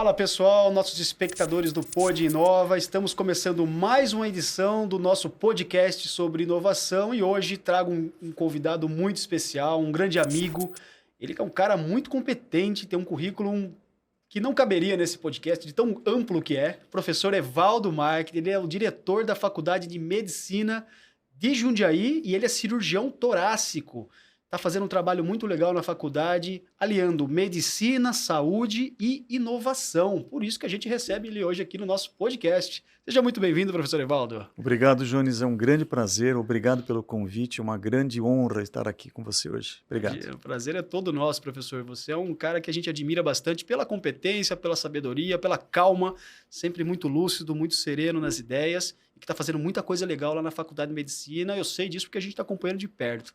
Fala pessoal, nossos espectadores do Pod Inova, estamos começando mais uma edição do nosso podcast sobre inovação e hoje trago um convidado muito especial, um grande amigo. Ele é um cara muito competente, tem um currículo que não caberia nesse podcast, de tão amplo que é. Professor Evaldo Marques, ele é o diretor da Faculdade de Medicina de Jundiaí e ele é cirurgião torácico. Está fazendo um trabalho muito legal na faculdade, aliando medicina, saúde e inovação. Por isso que a gente recebe ele hoje aqui no nosso podcast. Seja muito bem-vindo, professor Evaldo. Obrigado, Jones. É um grande prazer. Obrigado pelo convite. É uma grande honra estar aqui com você hoje. Obrigado. O prazer é todo nosso, professor. Você é um cara que a gente admira bastante pela competência, pela sabedoria, pela calma, sempre muito lúcido, muito sereno nas ideias e que está fazendo muita coisa legal lá na Faculdade de Medicina. Eu sei disso porque a gente está acompanhando de perto.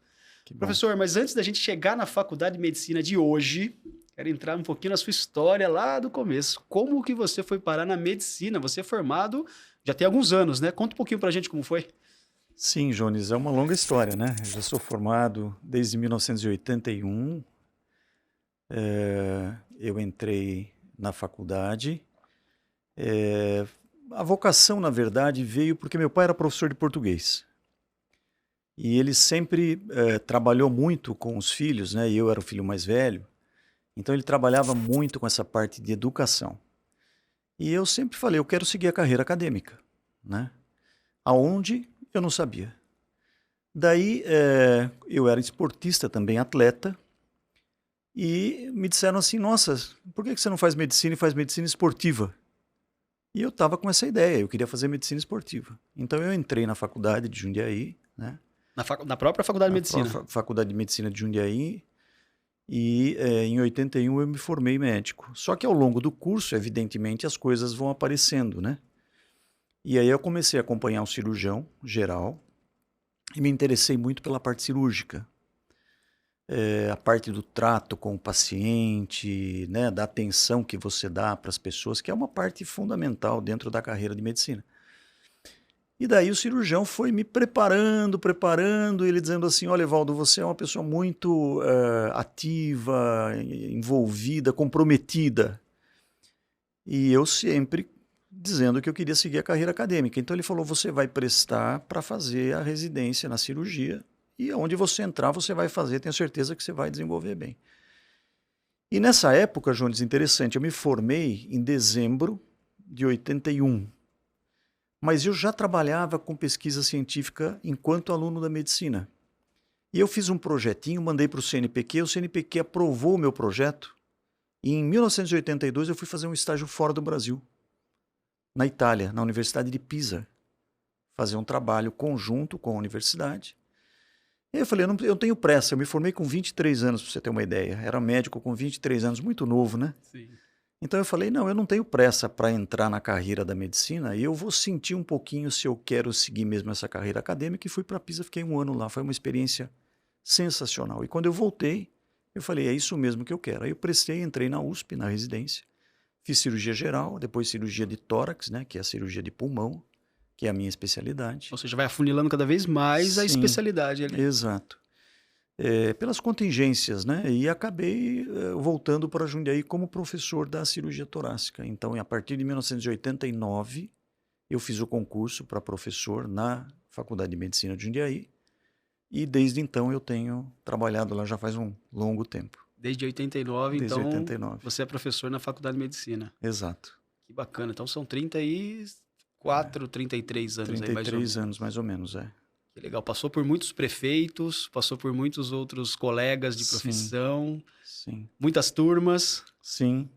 Professor, mas antes da gente chegar na Faculdade de Medicina de hoje, quero entrar um pouquinho na sua história lá do começo. Como que você foi parar na medicina? Você é formado já tem alguns anos, né? Conta um pouquinho pra gente como foi. Sim, Jones, é uma longa história, né? Eu já sou formado desde 1981. Eu entrei na faculdade. A vocação, na verdade, veio porque meu pai era professor de português. E ele sempre trabalhou muito com os filhos, né? E eu era o filho mais velho. Então ele trabalhava muito com essa parte de educação. E eu sempre falei, eu quero seguir a carreira acadêmica, né? Aonde, eu não sabia. Daí eu era esportista também, atleta. E me disseram assim, nossa, por que você não faz medicina e faz medicina esportiva? E eu estava com essa ideia, eu queria fazer medicina esportiva. Então eu entrei na faculdade de Jundiaí, né? Na própria Faculdade de Medicina? Faculdade de Medicina de Jundiaí. E em 81 eu me formei médico. Só que ao longo do curso, evidentemente, as coisas vão aparecendo, né? E aí eu comecei a acompanhar um cirurgião geral e me interessei muito pela parte cirúrgica. A parte do trato com o paciente, né, da atenção que você dá para as pessoas, que é uma parte fundamental dentro da carreira de medicina. E daí o cirurgião foi me preparando, ele dizendo assim, olha, Evaldo, você é uma pessoa muito ativa, envolvida, comprometida. E eu sempre dizendo que eu queria seguir a carreira acadêmica. Então ele falou, você vai prestar para fazer a residência na cirurgia e onde você entrar você vai fazer, tenho certeza que você vai desenvolver bem. E nessa época, Jones, interessante, eu me formei em dezembro de 81. Mas eu já trabalhava com pesquisa científica enquanto aluno da medicina. E eu fiz um projetinho, mandei para o CNPq, o CNPq aprovou o meu projeto. E em 1982 eu fui fazer um estágio fora do Brasil, na Itália, na Universidade de Pisa. Fazer um trabalho conjunto com a universidade. E eu falei, eu tenho pressa, eu me formei com 23 anos, para você ter uma ideia. Era médico com 23 anos, muito novo, né? Sim. Então eu falei, não, eu não tenho pressa para entrar na carreira da medicina e eu vou sentir um pouquinho se eu quero seguir mesmo essa carreira acadêmica e fui para Pisa, fiquei um ano lá, foi uma experiência sensacional. E quando eu voltei, eu falei, é isso mesmo que eu quero. Aí eu prestei, entrei na USP, na residência, fiz cirurgia geral, depois cirurgia de tórax, né, que é a cirurgia de pulmão, que é a minha especialidade. Ou seja, vai afunilando cada vez mais a especialidade ali. Exato. Pelas contingências, né? E acabei voltando para Jundiaí como professor da cirurgia torácica. Então, a partir de 1989, eu fiz o concurso para professor na Faculdade de Medicina de Jundiaí. E desde então eu tenho trabalhado lá já faz um longo tempo. Desde 89, Desde então 89. você é professor na Faculdade de Medicina. Exato. Que bacana. Então são 34, 33 anos 33 aí, mais ou menos. anos, mais ou menos, Que legal. Passou por muitos prefeitos, passou por muitos outros colegas de profissão. Sim. Muitas turmas. Sim.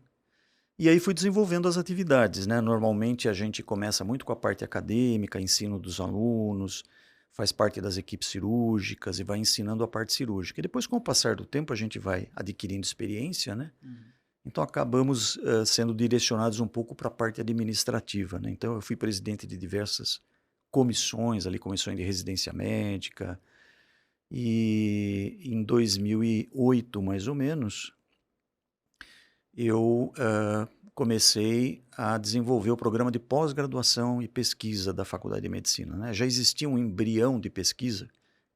E aí fui desenvolvendo as atividades, né? Normalmente a gente começa muito com a parte acadêmica, ensino dos alunos, faz parte das equipes cirúrgicas e vai ensinando a parte cirúrgica. E depois, com o passar do tempo, a gente vai adquirindo experiência, né? Então acabamos sendo direcionados um pouco para a parte administrativa, né? Então eu fui presidente de diversas comissões, ali comissões de residência médica, e em 2008, mais ou menos, eu comecei a desenvolver o programa de pós-graduação e pesquisa da Faculdade de Medicina, né? Já existia um embrião de pesquisa,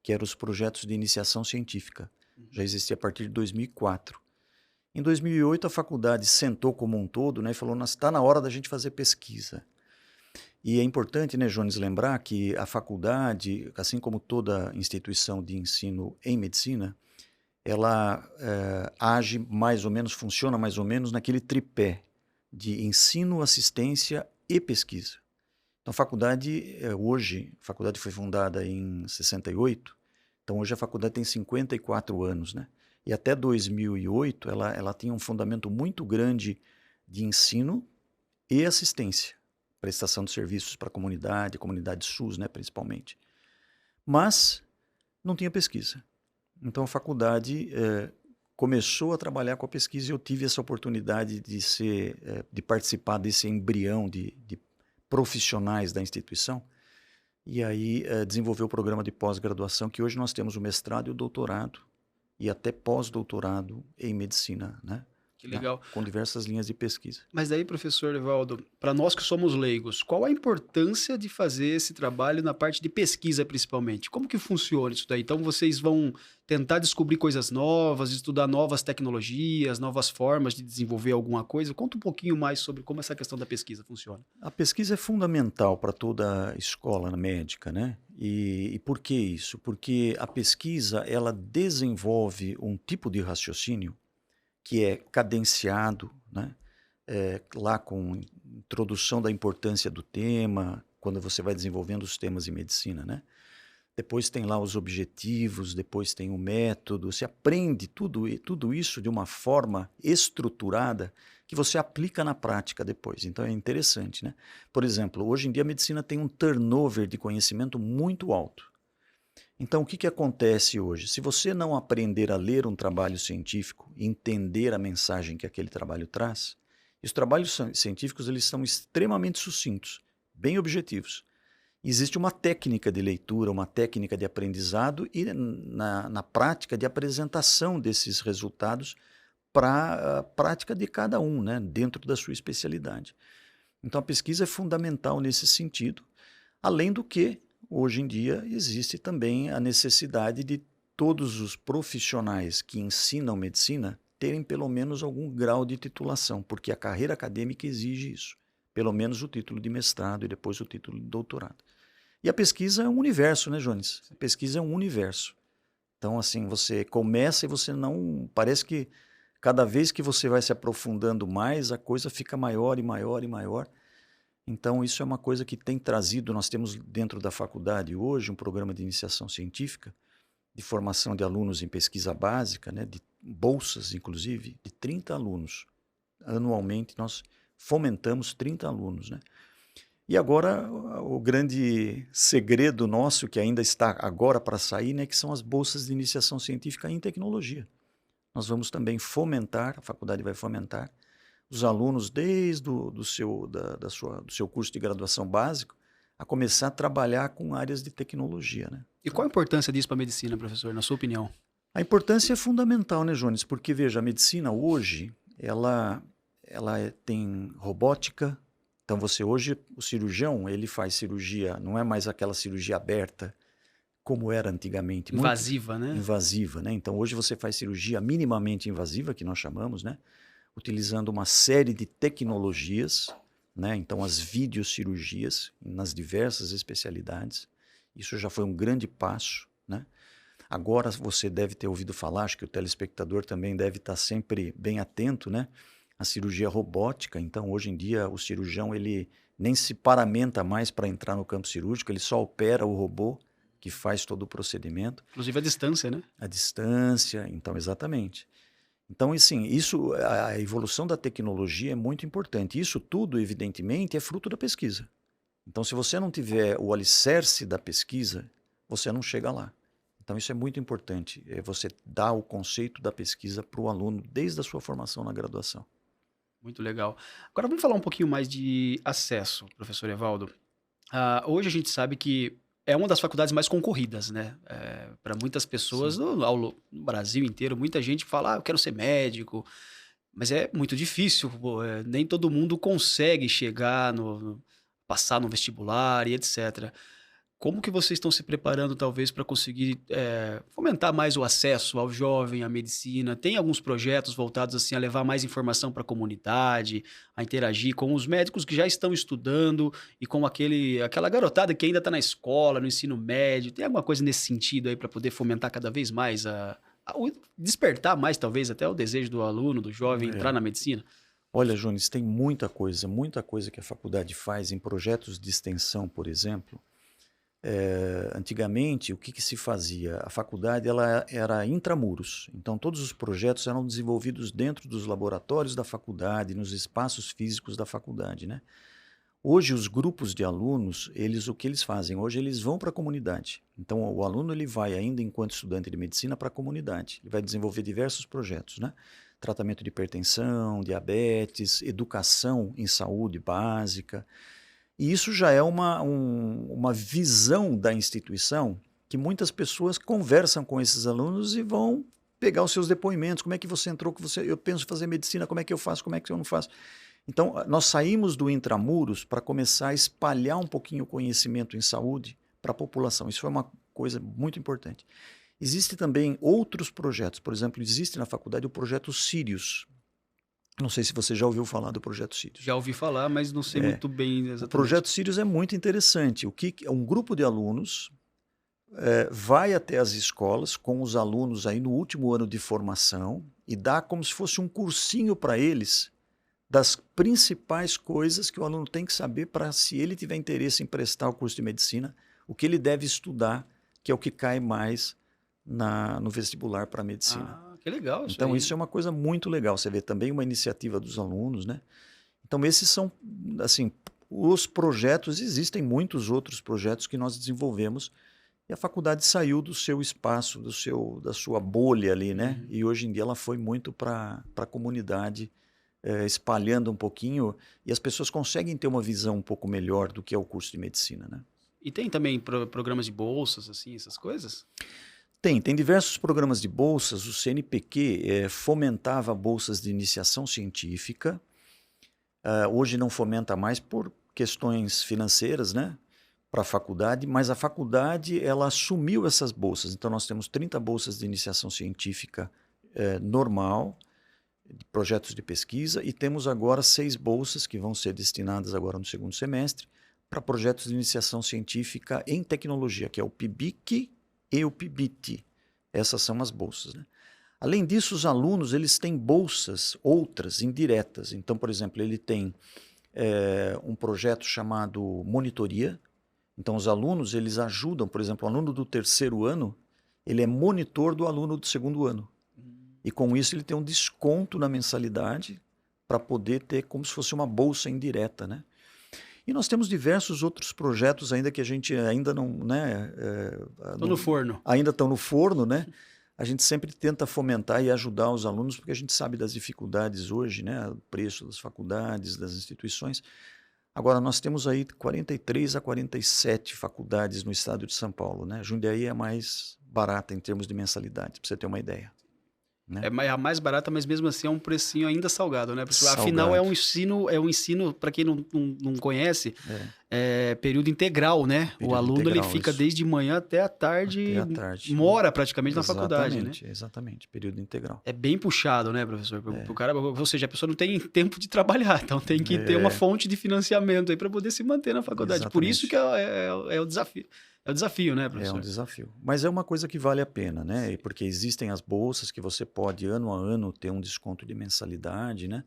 que eram os projetos de iniciação científica. Já existia a partir de 2004. Em 2008, a faculdade sentou como um todo, né, e falou: está na hora da gente fazer pesquisa. E é importante, né, Jones, lembrar que a faculdade, assim como toda instituição de ensino em medicina, ela age mais ou menos, funciona mais ou menos naquele tripé de ensino, assistência e pesquisa. Então, a faculdade, hoje, a faculdade foi fundada em 68, então hoje a faculdade tem 54 anos, né? E até 2008 ela tinha um fundamento muito grande de ensino e assistência, prestação de serviços para a comunidade SUS, né, principalmente. Mas não tinha pesquisa. Então a faculdade começou a trabalhar com a pesquisa e eu tive essa oportunidade de participar desse embrião de profissionais da instituição e aí desenvolveu o programa de pós-graduação, que hoje nós temos o mestrado e o doutorado e até pós-doutorado em medicina, né? Que legal. Com diversas linhas de pesquisa. Mas daí, professor Evaldo, para nós que somos leigos, qual a importância de fazer esse trabalho na parte de pesquisa, principalmente? Como que funciona isso daí? Então, vocês vão tentar descobrir coisas novas, estudar novas tecnologias, novas formas de desenvolver alguma coisa? Conta um pouquinho mais sobre como essa questão da pesquisa funciona. A pesquisa é fundamental para toda a escola médica, né? E por que isso? Porque a pesquisa, ela desenvolve um tipo de raciocínio que é cadenciado, né? Lá com introdução da importância do tema, quando você vai desenvolvendo os temas de medicina, né? Depois tem lá os objetivos, depois tem o método, você aprende tudo isso de uma forma estruturada que você aplica na prática depois. Então é interessante, né? Por exemplo, hoje em dia a medicina tem um turnover de conhecimento muito alto. Então, o que acontece hoje? Se você não aprender a ler um trabalho científico, entender a mensagem que aquele trabalho traz, os trabalhos científicos eles são extremamente sucintos, bem objetivos. Existe uma técnica de leitura, uma técnica de aprendizado e, na prática, de apresentação desses resultados para a prática de cada um, né, dentro da sua especialidade. Então, a pesquisa é fundamental nesse sentido, além do que hoje em dia existe também a necessidade de todos os profissionais que ensinam medicina terem pelo menos algum grau de titulação, porque a carreira acadêmica exige isso, pelo menos o título de mestrado e depois o título de doutorado. E a pesquisa é um universo, né, Jones? A pesquisa é um universo. Então, assim, você começa e você não... Parece que cada vez que você vai se aprofundando mais, a coisa fica maior e maior e maior. Então, isso é uma coisa que tem trazido, nós temos dentro da faculdade hoje um programa de iniciação científica, de formação de alunos em pesquisa básica, né, de bolsas, inclusive, de 30 alunos. Anualmente, nós fomentamos 30 alunos, né? E agora, o grande segredo nosso, que ainda está agora para sair, né, que são as bolsas de iniciação científica em tecnologia. Nós vamos também fomentar, a faculdade vai fomentar, os alunos desde do seu curso de graduação básico a começar a trabalhar com áreas de tecnologia, né? E qual a importância disso para a medicina, professor, na sua opinião? A importância é fundamental, né, Jones? Porque, veja, a medicina hoje, ela tem robótica. Então, hoje, o cirurgião, ele faz cirurgia, não é mais aquela cirurgia aberta, como era antigamente. Invasiva, né? Invasiva, né? Então, hoje você faz cirurgia minimamente invasiva, que nós chamamos, né? Utilizando uma série de tecnologias, né? Então as videocirurgias nas diversas especialidades, isso já foi um grande passo, né? Agora você deve ter ouvido falar, acho que o telespectador também deve estar sempre bem atento, né? A cirurgia robótica. Então hoje em dia o cirurgião ele nem se paramenta mais para entrar no campo cirúrgico, ele só opera o robô que faz todo o procedimento. Inclusive a distância, né? A distância, então exatamente. Então, assim, a evolução da tecnologia é muito importante. Isso tudo, evidentemente, é fruto da pesquisa. Então, se você não tiver o alicerce da pesquisa, você não chega lá. Então, isso é muito importante. É você dar o conceito da pesquisa para o aluno desde a sua formação na graduação. Muito legal. Agora, vamos falar um pouquinho mais de acesso, professor Evaldo. Hoje a gente sabe que é uma das faculdades mais concorridas, né? Para muitas pessoas no Brasil inteiro, muita gente fala, eu quero ser médico, mas é muito difícil, nem todo mundo consegue chegar passar no vestibular e etc. Como que vocês estão se preparando, talvez, para conseguir fomentar mais o acesso ao jovem à medicina? Tem alguns projetos voltados assim a levar mais informação para a comunidade, a interagir com os médicos que já estão estudando e com aquela garotada que ainda está na escola, no ensino médio? Tem alguma coisa nesse sentido aí para poder fomentar cada vez mais despertar mais, talvez, até o desejo do aluno, do jovem entrar É. na medicina? Olha, Jones, tem muita coisa que a faculdade faz em projetos de extensão, por exemplo. Antigamente, o que se fazia? A faculdade ela era intramuros, então todos os projetos eram desenvolvidos dentro dos laboratórios da faculdade, nos espaços físicos da faculdade, né? Hoje, os grupos de alunos, o que eles fazem? Hoje, eles vão para a comunidade. Então, o aluno ele vai, ainda enquanto estudante de medicina, para a comunidade. Ele vai desenvolver diversos projetos, né? Tratamento de hipertensão, diabetes, educação em saúde básica. E isso já é uma visão da instituição que muitas pessoas conversam com esses alunos e vão pegar os seus depoimentos. Como é que você entrou? Eu penso em fazer medicina, como é que eu faço? Como é que eu não faço? Então, nós saímos do intramuros para começar a espalhar um pouquinho o conhecimento em saúde para a população. Isso foi uma coisa muito importante. Existem também outros projetos. Por exemplo, existe na faculdade o projeto Sirius. Não sei se você já ouviu falar do projeto Sirius. Já ouvi falar, mas não sei muito bem exatamente. O projeto Sirius é muito interessante. Um grupo de alunos vai até as escolas com os alunos aí no último ano de formação e dá como se fosse um cursinho para eles das principais coisas que o aluno tem que saber para, se ele tiver interesse em prestar o curso de medicina, o que ele deve estudar, que é o que cai mais no vestibular para a medicina. Que legal isso Então, aí. isso é uma coisa muito legal. Você vê também uma iniciativa dos alunos, né? Então, esses são, assim, os projetos. Existem muitos outros projetos que nós desenvolvemos e a faculdade saiu do seu espaço, da sua bolha ali, né? E hoje em dia ela foi muito para a comunidade, espalhando um pouquinho, e as pessoas conseguem ter uma visão um pouco melhor do que é o curso de medicina, né? E tem também programas de bolsas, assim, essas coisas? Tem diversos programas de bolsas. O CNPq fomentava bolsas de iniciação científica. Hoje não fomenta mais por questões financeiras, né, para a faculdade, mas a faculdade ela assumiu essas bolsas. Então nós temos 30 bolsas de iniciação científica normal, de projetos de pesquisa, e temos agora 6 bolsas que vão ser destinadas agora no segundo semestre para projetos de iniciação científica em tecnologia, que é o PIBIC e o PIBIT. Essas são as bolsas, né? Além disso, os alunos eles têm bolsas outras, indiretas. Então, por exemplo, ele tem um projeto chamado monitoria. Então, os alunos eles ajudam, por exemplo, o aluno do 3º ano, ele é monitor do aluno do 2º ano. E com isso ele tem um desconto na mensalidade para poder ter como se fosse uma bolsa indireta, né? E nós temos diversos outros projetos ainda que a gente ainda não, né? Estão no forno. Ainda estão no forno, né? A gente sempre tenta fomentar e ajudar os alunos, porque a gente sabe das dificuldades hoje, né? O preço das faculdades, das instituições. Agora, nós temos aí 43 a 47 faculdades no estado de São Paulo, né? Jundiaí é a mais barata em termos de mensalidade, para você ter uma ideia. Né? É a mais barata, mas mesmo assim é um precinho ainda salgado, né? Porque, Salgado. afinal, é um ensino, para quem não conhece, período integral, né? Período o aluno integral, ele fica isso. desde manhã até a tarde, Até a tarde. mora praticamente na faculdade, né? Exatamente, período integral. É bem puxado, né, professor? O cara, ou seja, a pessoa não tem tempo de trabalhar, então tem que ter uma fonte de financiamento aí para poder se manter na faculdade. Exatamente. Por isso que é o desafio. É o desafio, né, professor? É um desafio. Mas é uma coisa que vale a pena, né? E porque existem as bolsas que você pode, ano a ano, ter um desconto de mensalidade, né?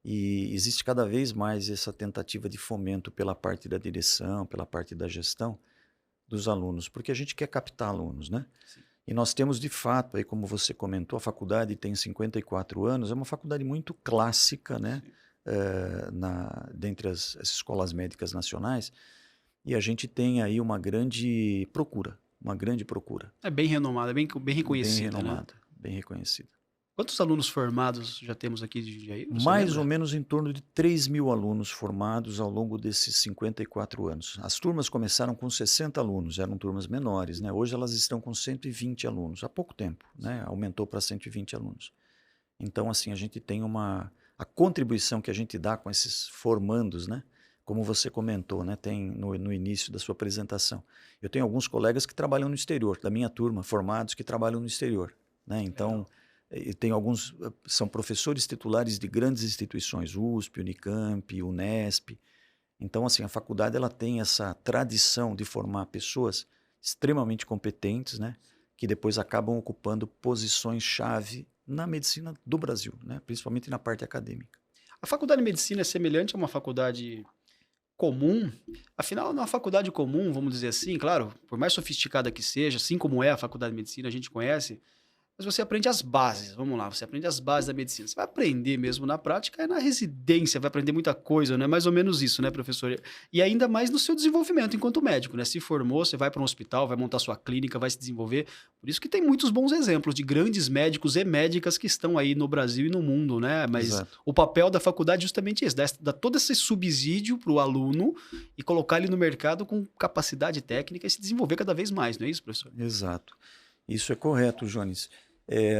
E existe cada vez mais essa tentativa de fomento pela parte da direção, pela parte da gestão dos alunos, porque a gente quer captar alunos, né? Sim. E nós temos, de fato, aí como você comentou, a faculdade tem 54 anos, é uma faculdade muito clássica, né? Dentre as escolas médicas nacionais, e a gente tem aí uma grande procura. É bem renomada, bem reconhecida, bem renomada, né? bem reconhecida. Quantos alunos formados já temos aqui de Jundiaí? Mais ou menos em torno de 3 mil alunos formados ao longo desses 54 anos. As turmas começaram com 60 alunos, eram turmas menores, né? Hoje elas estão com 120 alunos, há pouco tempo, né? Aumentou para 120 alunos. Então, assim, a gente tem a contribuição que a gente dá com esses formandos, né? como você comentou, né, tem no início da sua apresentação. Eu tenho alguns colegas que trabalham no exterior, da minha turma, formados que trabalham no exterior, né? Então, e tem alguns, são professores titulares de grandes instituições, USP, Unicamp, Unesp. Então, assim, a faculdade ela tem essa tradição de formar pessoas extremamente competentes, né, que depois acabam ocupando posições-chave na medicina do Brasil, né, principalmente na parte acadêmica. A faculdade de medicina é semelhante a uma faculdade comum? Afinal, numa faculdade comum, vamos dizer assim, claro, por mais sofisticada que seja, assim como é a faculdade de medicina, a gente conhece, mas você aprende as bases, vamos lá, você aprende as bases da medicina. Você vai aprender mesmo na prática, é na residência, vai aprender muita coisa, né? Mais ou menos isso, né, professor? E ainda mais no seu desenvolvimento enquanto médico, né? Se formou, você vai para um hospital, vai montar sua clínica, vai se desenvolver. Por isso que tem muitos bons exemplos de grandes médicos e médicas que estão aí no Brasil e no mundo, né? Mas Exato. o papel da faculdade é justamente esse, dar todo esse subsídio para o aluno e colocar ele no mercado com capacidade técnica e se desenvolver cada vez mais, não é isso, professor? Exato. Isso é correto, Jones.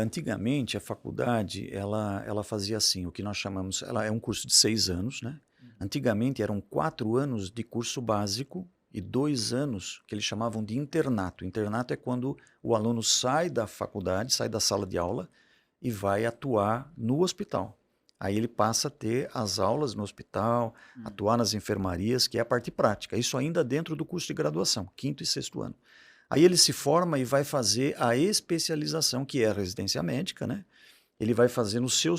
Antigamente, a faculdade, ela fazia assim, o que nós chamamos, ela é um curso de 6 anos, né? Antigamente eram 4 anos de curso básico e 2 anos que eles chamavam de internato. Internato é quando o aluno sai da faculdade, sai da sala de aula e vai atuar no hospital. Aí ele passa a ter as aulas no hospital, atuar nas enfermarias, que é a parte prática. Isso ainda dentro do curso de graduação, 5º e 6º ano. Aí ele se forma e vai fazer a especialização, que é a residência médica, né? Ele vai fazer no seu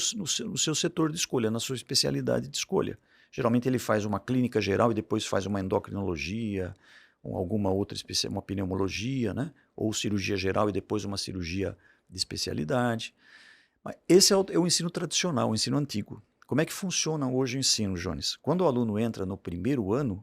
setor de escolha, na sua especialidade de escolha. Geralmente ele faz uma clínica geral e depois faz uma endocrinologia, ou alguma outra uma pneumologia, né? Ou cirurgia geral e depois uma cirurgia de especialidade. Mas esse é o ensino tradicional, o ensino antigo. Como é que funciona hoje o ensino, Jones? Quando o aluno entra no primeiro ano,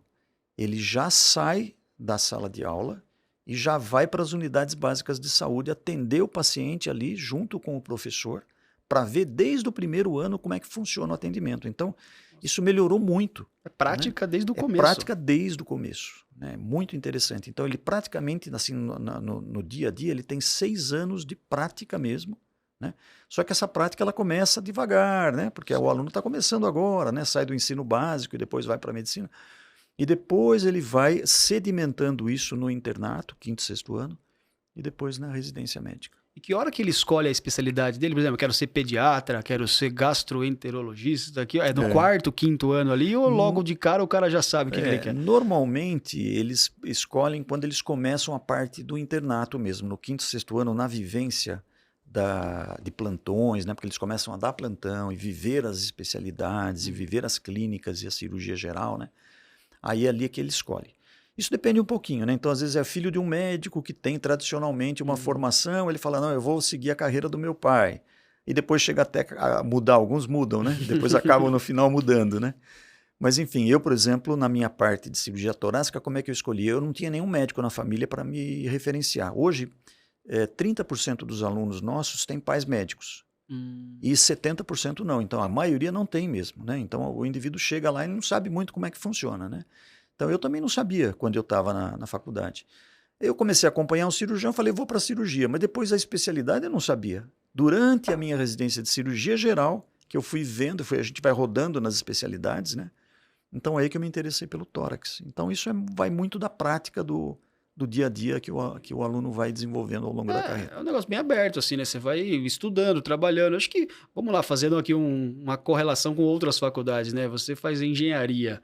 ele já sai da sala de aula e já vai para as unidades básicas de saúde atender o paciente ali junto com o professor para ver desde o primeiro ano como é que funciona o atendimento. Então, isso melhorou muito. É prática, né? Desde o começo. É prática desde o começo. Né? Muito interessante. Então, ele praticamente, assim, no dia a dia, ele tem 6 anos de prática mesmo. Né? Só que essa prática ela começa devagar, né? Porque o aluno está começando agora, né? Sai do ensino básico e depois vai para a medicina. E depois ele vai sedimentando isso no internato, 5º, 6º ano, e depois na residência médica. E que hora que ele escolhe a especialidade dele? Por exemplo, quero ser pediatra, quero ser gastroenterologista, aqui, é no 4º, 5º ano ali, ou logo de cara o cara já sabe o que ele quer? Normalmente eles escolhem quando eles começam a parte do internato mesmo, no 5º, 6º ano, na vivência de plantões, né? Porque eles começam a dar plantão e viver as especialidades, e viver as clínicas e a cirurgia geral, né? Aí é ali que ele escolhe. Isso depende um pouquinho, né? Então, às vezes, é filho de um médico que tem tradicionalmente uma formação, ele fala, não, eu vou seguir a carreira do meu pai. E depois chega até a mudar, alguns mudam, né? Depois acabam no final mudando, né? Mas, enfim, eu, por exemplo, na minha parte de cirurgia torácica, como é que eu escolhi? Eu não tinha nenhum médico na família para me referenciar. Hoje, 30% dos alunos nossos têm pais médicos. E 70% não. Então, a maioria não tem mesmo, né? Então, o indivíduo chega lá e não sabe muito como é que funciona, né? Então, eu também não sabia quando eu estava na faculdade. Eu comecei a acompanhar um cirurgião, falei, vou para a cirurgia. Mas depois a especialidade eu não sabia. Durante a minha residência de cirurgia geral, que eu fui vendo, a gente vai rodando nas especialidades, né? Então, é aí que eu me interessei pelo tórax. Então, isso vai muito da prática do dia a dia que o aluno vai desenvolvendo ao longo da carreira. É um negócio bem aberto, assim, né? Você vai estudando, trabalhando. Acho que, vamos lá, fazendo aqui uma correlação com outras faculdades, né? Você faz engenharia,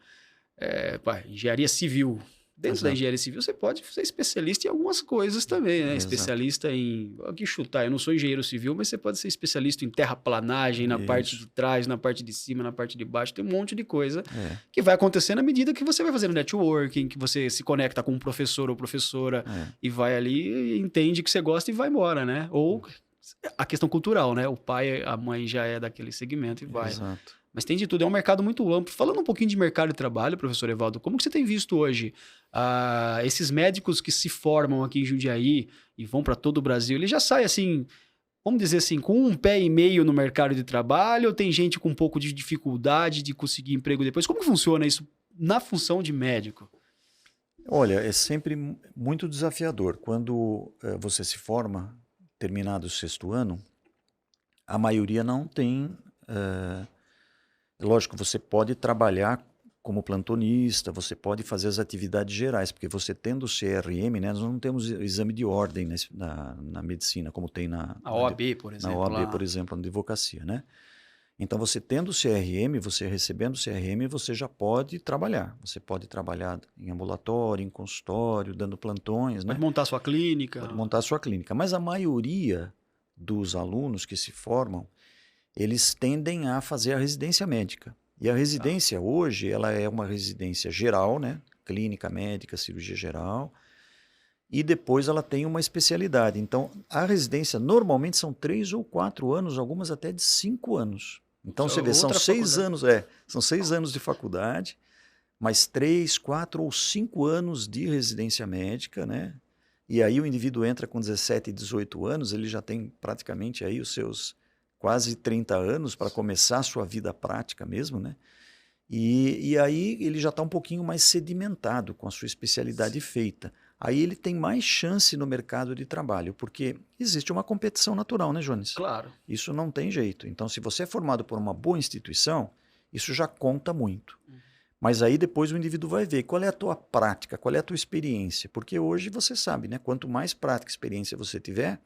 engenharia civil. Dentro da engenharia civil, você pode ser especialista em algumas coisas também, né? Exato. Especialista em... Aqui chutar, eu não sou engenheiro civil, mas você pode ser especialista em terraplanagem, na parte de trás, na parte de cima, na parte de baixo. Tem um monte de coisa que vai acontecendo à medida que você vai fazendo networking, que você se conecta com um professor ou professora e vai ali e entende que você gosta e vai embora, né? Ou a questão cultural, né? O pai, a mãe já é daquele segmento e vai. Exato. Mas tem de tudo, é um mercado muito amplo. Falando um pouquinho de mercado de trabalho, professor Evaldo, como que você tem visto hoje esses médicos que se formam aqui em Jundiaí e vão para todo o Brasil, eles já saem assim, vamos dizer assim, com um pé e meio no mercado de trabalho, ou tem gente com um pouco de dificuldade de conseguir emprego depois? Como que funciona isso na função de médico? Olha, é sempre muito desafiador. Quando você se forma, terminado o 6º ano, a maioria não tem... Lógico, você pode trabalhar como plantonista, você pode fazer as atividades gerais, porque você tendo o CRM, né, nós não temos exame de ordem na medicina, como tem A OAB, por na exemplo. OAB, por exemplo, na advocacia, né? Então, você tendo o CRM, você recebendo o CRM, você já pode trabalhar. Você pode trabalhar em ambulatório, em consultório, dando plantões, Pode né? montar sua clínica. Pode montar a sua clínica. Mas a maioria dos alunos que se formam, eles tendem a fazer a residência médica. E a residência hoje, ela é uma residência geral, né? Clínica médica, cirurgia geral. E depois ela tem uma especialidade. Então, a residência normalmente são 3 ou 4 anos, algumas até de 5 anos. Então, você vê, são 6 anos, são 6 anos de faculdade, mais 3, 4 ou 5 anos de residência médica, né? E aí o indivíduo entra com 17, 18 anos, ele já tem praticamente aí os seus quase 30 anos para começar a sua vida prática mesmo, né? E aí ele já está um pouquinho mais sedimentado com a sua especialidade feita. Aí ele tem mais chance no mercado de trabalho, porque existe uma competição natural, né, Jones? Claro. Isso não tem jeito. Então, se você é formado por uma boa instituição, isso já conta muito. Mas aí depois o indivíduo vai ver qual é a tua prática, qual é a tua experiência. Porque hoje você sabe, né? Quanto mais prática e experiência você tiver,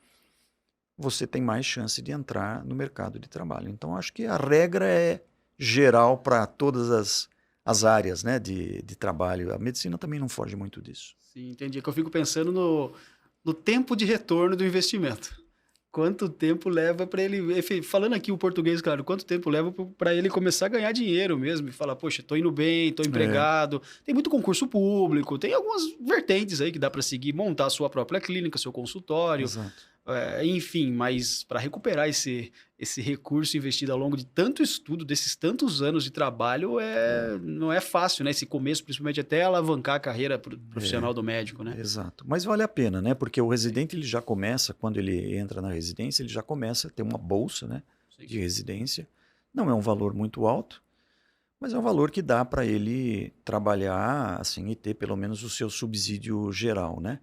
você tem mais chance de entrar no mercado de trabalho. Então, acho que a regra é geral para todas as áreas, né, de trabalho. A medicina também não foge muito disso. Sim, entendi. É que eu fico pensando no tempo de retorno do investimento. Quanto tempo leva para ele, falando aqui o português, claro, quanto tempo leva para ele começar a ganhar dinheiro mesmo e falar, poxa, tô indo bem, tô empregado. Tem muito concurso público, tem algumas vertentes aí que dá para seguir, montar a sua própria clínica, seu consultório. Exato. Enfim, mas para recuperar esse recurso investido ao longo de tanto estudo, desses tantos anos de trabalho, não é fácil, né? Esse começo, principalmente até alavancar a carreira profissional do médico, né? Exato. Mas vale a pena, né? Porque o residente, ele já começa, quando ele entra na residência, ele já começa a ter uma bolsa, né, de residência. Não é um valor muito alto, mas é um valor que dá para ele trabalhar assim e ter pelo menos o seu subsídio geral, né?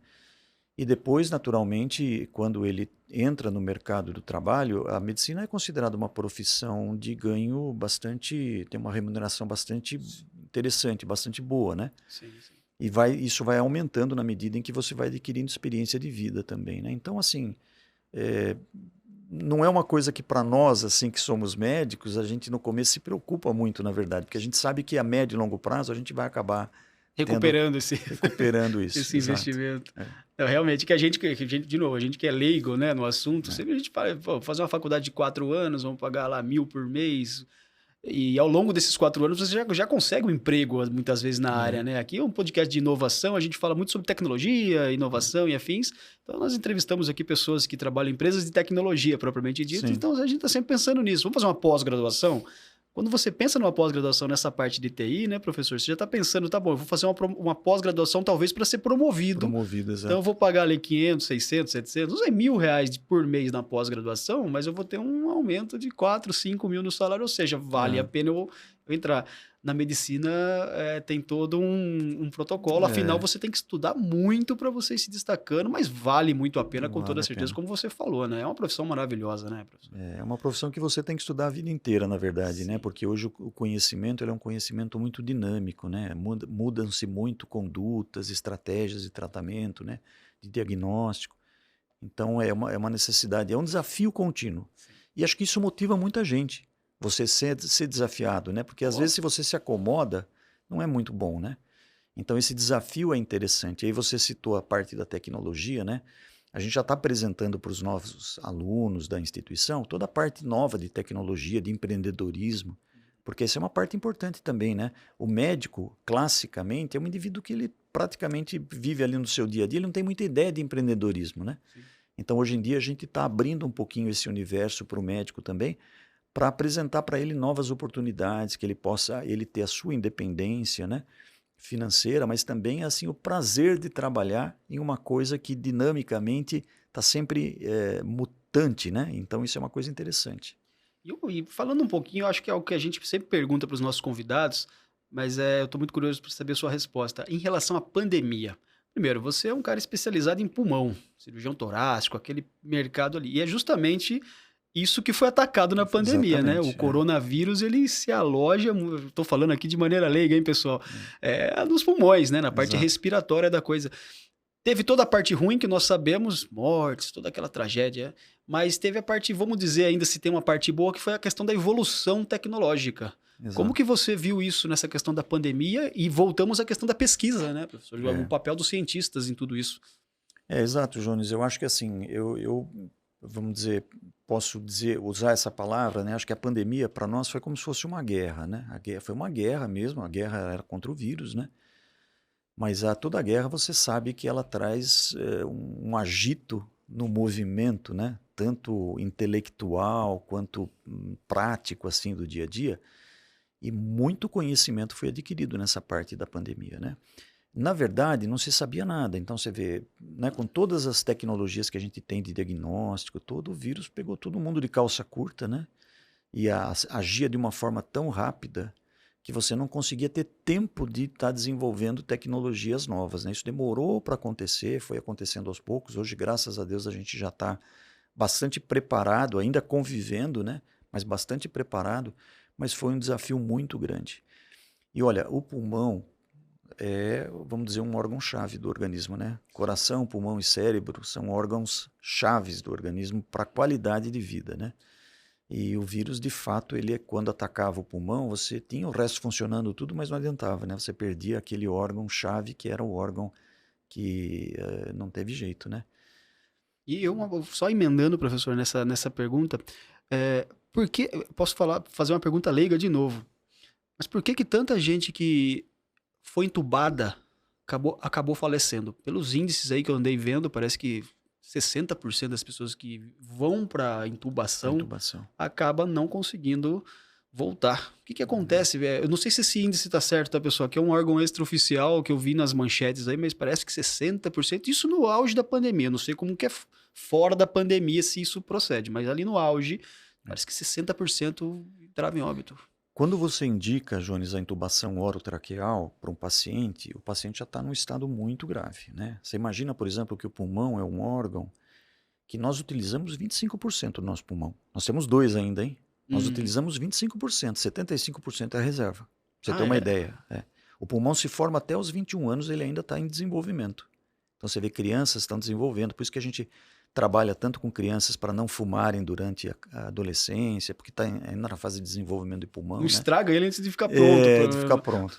E depois, naturalmente, quando ele entra no mercado do trabalho, a medicina é considerada uma profissão de ganho bastante, tem uma remuneração bastante interessante, bastante boa, né? Sim, sim. E isso vai aumentando na medida em que você vai adquirindo experiência de vida também, né? Então, assim, não é uma coisa que para nós, assim, que somos médicos, a gente no começo se preocupa muito, na verdade, porque a gente sabe que a médio e longo prazo a gente vai acabar recuperando isso, esse investimento. Não, realmente, de novo, a gente que é leigo, né, no assunto, sempre a gente fala, fazer uma faculdade de 4 anos, vamos pagar lá 1.000 por mês, e ao longo desses 4 anos você já consegue um emprego, muitas vezes, na área, né? Aqui é um podcast de inovação, a gente fala muito sobre tecnologia, inovação e afins, então nós entrevistamos aqui pessoas que trabalham em empresas de tecnologia, propriamente dito, então a gente está sempre pensando nisso. Vamos fazer uma pós-graduação? Quando você pensa numa pós-graduação nessa parte de TI, né, professor? Você já está pensando, tá bom, eu vou fazer uma pós-graduação talvez para ser promovido. Promovido, exato. Então eu vou pagar ali 500, 600, 700, não sei, R$1.000 por mês na pós-graduação, mas eu vou ter um aumento de 4, 5 mil no salário, ou seja, vale a pena eu entrar. Na medicina tem todo um protocolo, afinal você tem que estudar muito para você ir se destacando, mas vale muito a pena, com toda certeza, como você falou, né? É uma profissão maravilhosa, né, professor? É uma profissão que você tem que estudar a vida inteira, na verdade, né? Porque hoje o conhecimento ele é um conhecimento muito dinâmico, né? Mudam-se muito condutas, estratégias de tratamento, né? De diagnóstico. Então é uma necessidade, é um desafio contínuo. Sim. E acho que isso motiva muita gente. Você ser desafiado, né? Porque às vezes se você se acomoda, não é muito bom, né? Então esse desafio é interessante. E aí você citou a parte da tecnologia, né? A gente já está apresentando para os novos alunos da instituição toda a parte nova de tecnologia, de empreendedorismo, porque essa é uma parte importante também, né? O médico, classicamente, é um indivíduo que ele praticamente vive ali no seu dia a dia, ele não tem muita ideia de empreendedorismo, né? Sim. Então hoje em dia a gente está abrindo um pouquinho esse universo para o médico também, para apresentar para ele novas oportunidades, que ele possa ter a sua independência, né, financeira, mas também assim o prazer de trabalhar em uma coisa que dinamicamente está sempre mutante, né? Então isso é uma coisa interessante. E falando um pouquinho, eu acho que é algo que a gente sempre pergunta para os nossos convidados, mas eu estou muito curioso para saber a sua resposta. Em relação à pandemia, primeiro, você é um cara especializado em pulmão, cirurgião torácico, aquele mercado ali, e é justamente Isso que foi atacado na pandemia, né? O Exatamente, coronavírus, ele se aloja, estou falando aqui de maneira leiga, hein, pessoal? Nos pulmões, né? Na parte exato. respiratória da coisa. Teve toda a parte ruim que nós sabemos, mortes, toda aquela tragédia, mas teve a parte, vamos dizer ainda se tem uma parte boa, que foi a questão da evolução tecnológica. Como Exato. que você viu isso nessa questão da pandemia? E voltamos à questão da pesquisa, né, professor? O É. papel dos cientistas em tudo isso. Exato, Jones. Eu acho que assim, vamos dizer, posso dizer, usar essa palavra, né? Acho que a pandemia para nós foi como se fosse uma guerra, né? A guerra foi uma guerra mesmo, a guerra era contra o vírus, né? Mas toda guerra você sabe que ela traz um agito no movimento, né? Tanto intelectual quanto prático assim do dia a dia. E muito conhecimento foi adquirido nessa parte da pandemia, né? Na verdade, não se sabia nada. Então, você vê, né, com todas as tecnologias que a gente tem de diagnóstico, todo o vírus pegou todo mundo de calça curta, né? E agia de uma forma tão rápida que você não conseguia ter tempo de estar desenvolvendo tecnologias novas, né? Isso demorou para acontecer, foi acontecendo aos poucos. Hoje, graças a Deus, a gente já está bastante preparado, ainda convivendo, né? Mas bastante preparado. Mas foi um desafio muito grande. E olha, o pulmão vamos dizer, um órgão-chave do organismo, né? Coração, pulmão e cérebro são órgãos chaves do organismo para a qualidade de vida, né? E o vírus, de fato, quando atacava o pulmão, você tinha o resto funcionando tudo, mas não adiantava, né? Você perdia aquele órgão-chave que era o órgão que não teve jeito, né? E eu, só emendando, professor, nessa pergunta, por que, posso fazer uma pergunta leiga de novo, mas por que tanta gente que foi entubada acabou falecendo? Pelos índices aí que eu andei vendo, parece que 60% das pessoas que vão para A intubação intubação. acaba não conseguindo voltar. O que acontece, velho? Eu não sei se esse índice tá certo, tá, pessoal? Que é um órgão extraoficial que eu vi nas manchetes aí, mas parece que 60%, isso no auge da pandemia. Eu não sei como que é fora da pandemia se isso procede, mas ali no auge, parece que 60% entrava em óbito. Quando você indica, Jones, a intubação orotraqueal para um paciente, o paciente já está num estado muito grave, né? Você imagina, por exemplo, que o pulmão é um órgão que nós utilizamos 25% do nosso pulmão. Nós temos dois ainda, hein? Nós utilizamos 25%, 75% é a reserva. Pra você ter uma É? ideia. O pulmão se forma até os 21 anos, ele ainda está em desenvolvimento. Então você vê crianças estão desenvolvendo, por isso que a gente trabalha tanto com crianças para não fumarem durante a adolescência, porque está ainda na fase de desenvolvimento do pulmão, Não né? estraga ele antes de ficar pronto. De ficar pronto.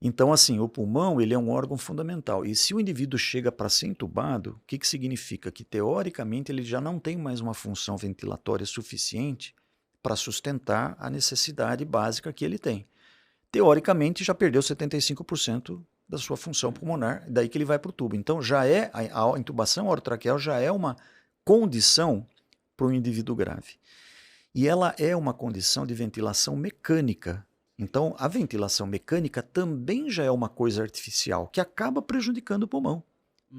Então, assim, o pulmão ele é um órgão fundamental. E se o indivíduo chega para ser entubado, o que significa? Que, teoricamente, ele já não tem mais uma função ventilatória suficiente para sustentar a necessidade básica que ele tem. Teoricamente, já perdeu 75% da sua função pulmonar, daí que ele vai para o tubo. Então, a intubação orotraqueal já é uma condição para um indivíduo grave. E ela é uma condição de ventilação mecânica. Então, a ventilação mecânica também já é uma coisa artificial que acaba prejudicando o pulmão.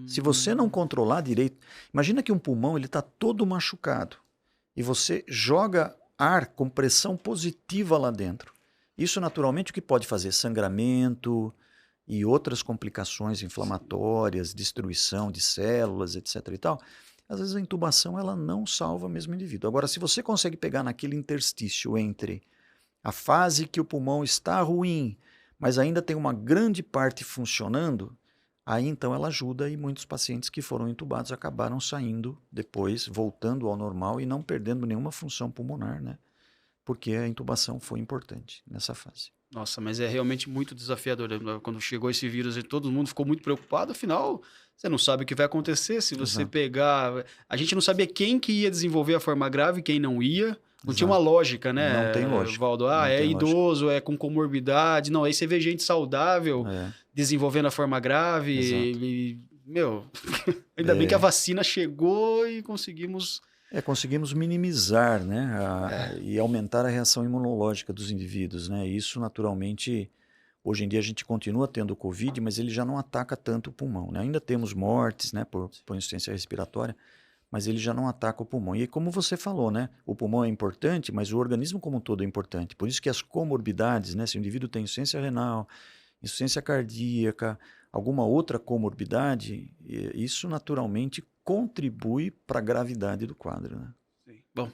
Se você não controlar direito, imagina que um pulmão ele está todo machucado e você joga ar com pressão positiva lá dentro. Isso naturalmente o que pode fazer sangramento e outras complicações inflamatórias, destruição de células, etc. e tal. Às vezes a intubação ela não salva mesmo o indivíduo. Agora, se você consegue pegar naquele interstício entre a fase que o pulmão está ruim, mas ainda tem uma grande parte funcionando, aí então ela ajuda e muitos pacientes que foram intubados acabaram saindo depois, voltando ao normal e não perdendo nenhuma função pulmonar, né? Porque a intubação foi importante nessa fase. Nossa, mas é realmente muito desafiador. Quando chegou esse vírus e todo mundo ficou muito preocupado, afinal, você não sabe o que vai acontecer se você Exato. pegar. A gente não sabia quem que ia desenvolver a forma grave e quem não ia. Não tinha uma Exato. lógica, Não tem né, lógica. Valdo? Não É tem lógica. idoso, é com comorbidade. Não, aí você vê gente saudável desenvolvendo a forma grave. Exato. Meu, ainda bem que a vacina chegou e conseguimos. Conseguimos minimizar, né, e aumentar a reação imunológica dos indivíduos, né? Isso, naturalmente, hoje em dia a gente continua tendo o Covid, mas ele já não ataca tanto o pulmão, né? Ainda temos mortes, né, por insuficiência respiratória, mas ele já não ataca o pulmão. E como você falou, né, o pulmão é importante, mas o organismo como um todo é importante. Por isso que as comorbidades, né, se o indivíduo tem insuficiência renal, insuficiência cardíaca, alguma outra comorbidade, isso naturalmente contribui para a gravidade do quadro, né? Sim. Bom,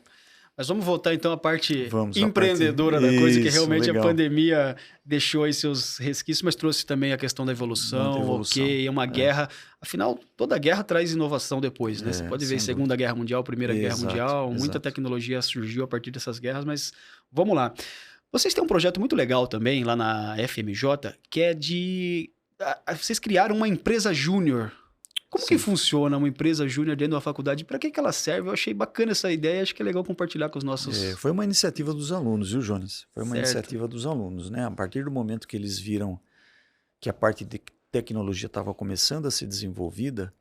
mas vamos voltar então à parte Vamos à empreendedora parte... da coisa, que Isso, realmente a legal. pandemia deixou aí seus resquícios, mas trouxe também a questão da Muita evolução, evolução. ok, é uma guerra. Afinal, toda guerra traz inovação depois, né? Você pode ver Sem dúvida. Segunda Guerra Mundial, Primeira Guerra Exato, Mundial, muita exato. tecnologia surgiu a partir dessas guerras, mas vamos lá. Vocês têm um projeto muito legal também lá na FMJ, que é de... Vocês criaram uma empresa júnior. Como que Sim. funciona uma empresa júnior dentro da faculdade? Para que ela serve? Eu achei bacana essa ideia, acho que é legal compartilhar com os nossos... Foi uma iniciativa dos alunos, viu, Jones? Foi uma Certo. iniciativa dos alunos, né? A partir do momento que eles viram que a parte de tecnologia estava começando a ser desenvolvida,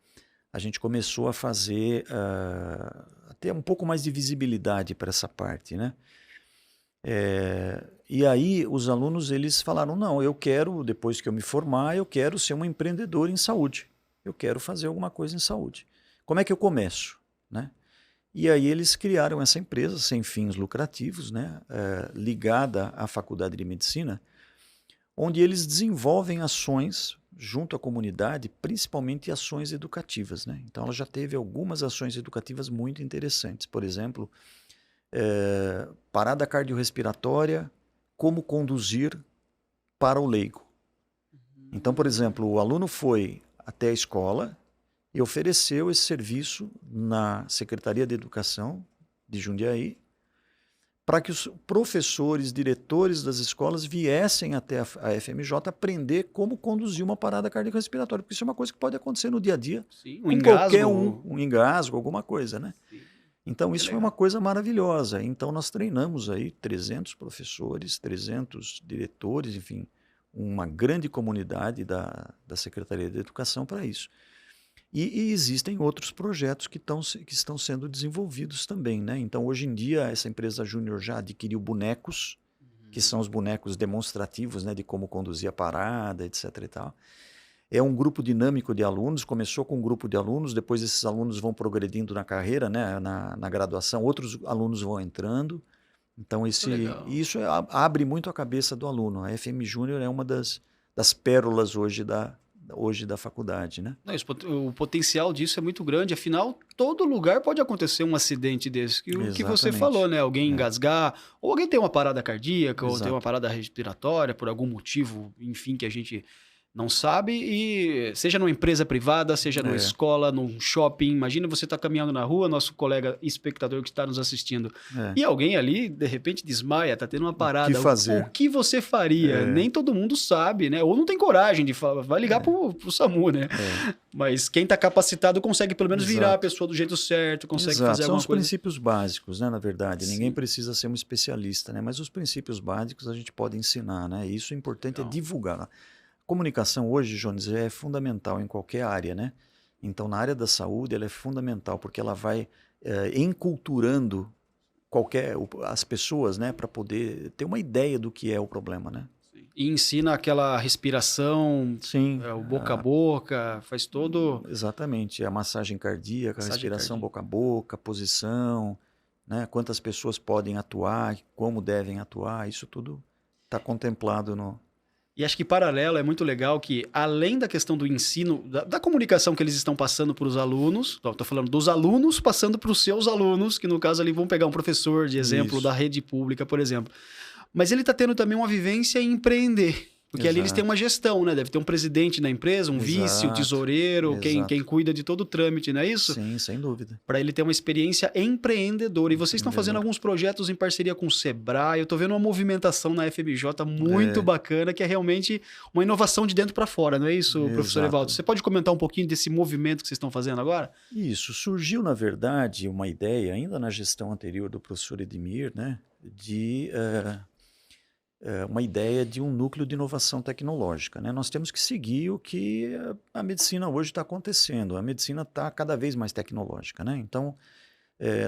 a gente começou a fazer, a ter um pouco mais de visibilidade para essa parte, né? E aí os alunos, eles falaram, não, eu quero, depois que eu me formar, eu quero ser um empreendedor em saúde. Eu quero fazer alguma coisa em saúde. Como é que eu começo, né? E aí eles criaram essa empresa sem fins lucrativos, né? Ligada à Faculdade de Medicina, onde eles desenvolvem ações junto à comunidade, principalmente ações educativas, né? Então ela já teve algumas ações educativas muito interessantes. Por exemplo, parada cardiorrespiratória, como conduzir para o leigo. Então, por exemplo, o aluno foi até a escola e ofereceu esse serviço na Secretaria de Educação de Jundiaí para que os professores, diretores das escolas viessem até a FMJ aprender como conduzir uma parada cardiorrespiratória, porque isso é uma coisa que pode acontecer no dia a dia. Sim, com qualquer um engasgo, alguma coisa, né? Sim. Então, isso foi uma coisa maravilhosa. Então, nós treinamos aí 300 professores, 300 diretores, enfim, uma grande comunidade da Secretaria de Educação para isso. E existem outros projetos que estão sendo desenvolvidos também, né? Então, hoje em dia, essa empresa Júnior já adquiriu bonecos, que são os bonecos demonstrativos, né, de como conduzir a parada, etc. e tal. É um grupo dinâmico de alunos, começou com um grupo de alunos, depois esses alunos vão progredindo na carreira, né, na graduação, outros alunos vão entrando. Então, isso abre muito a cabeça do aluno. A FM Júnior é uma das pérolas hoje da faculdade, né? Não, o potencial disso é muito grande, afinal, todo lugar pode acontecer um acidente desse, que você falou, né? Alguém engasgar, ou alguém tem uma parada cardíaca, ou tem uma parada respiratória, por algum motivo, enfim, que a gente não sabe, e seja numa empresa privada, seja numa escola, num shopping. Imagina você está caminhando na rua, nosso colega espectador que está nos assistindo, e alguém ali, de repente, desmaia, está tendo uma parada. O que fazer? O que você faria? Nem todo mundo sabe, né? Ou não tem coragem de falar, vai ligar pro SAMU, né? Mas quem está capacitado consegue pelo menos virar a pessoa do jeito certo, consegue fazer alguma coisa. São os princípios básicos, né? Na verdade, ninguém precisa ser um especialista, né? Mas os princípios básicos a gente pode ensinar, né? E isso é importante, é divulgar. Comunicação hoje, Jones, é fundamental em qualquer área, né? Então, na área da saúde, ela é fundamental, porque ela vai enculturando as pessoas, né? Para poder ter uma ideia do que é o problema, né? E ensina aquela respiração, o boca a boca, faz todo... Exatamente, a massagem cardíaca, a respiração boca a boca, a posição, né? Quantas pessoas podem atuar, como devem atuar, isso tudo está contemplado no... E acho que paralelo é muito legal que, além da questão do ensino, da comunicação que eles estão passando para os alunos, estou falando dos alunos passando para os seus alunos, que no caso ali vão pegar um professor de exemplo da rede pública, por exemplo. Mas ele está tendo também uma vivência em empreender. Porque ali eles têm uma gestão, né? Deve ter um presidente na empresa, um vice, o tesoureiro, quem cuida de todo o trâmite, não é isso? Sim, sem dúvida. Para ele ter uma experiência empreendedora. E vocês estão fazendo alguns projetos em parceria com o Sebrae. Eu estou vendo uma movimentação na FMJ muito bacana, que é realmente uma inovação de dentro para fora, não é isso, professor Evaldo? Você pode comentar um pouquinho desse movimento que vocês estão fazendo agora? Isso. Surgiu, na verdade, uma ideia, ainda na gestão anterior do professor Edmir, né? De... uma ideia de um núcleo de inovação tecnológica, né? Nós temos que seguir o que a medicina hoje está acontecendo. A medicina está cada vez mais tecnológica, né? Então,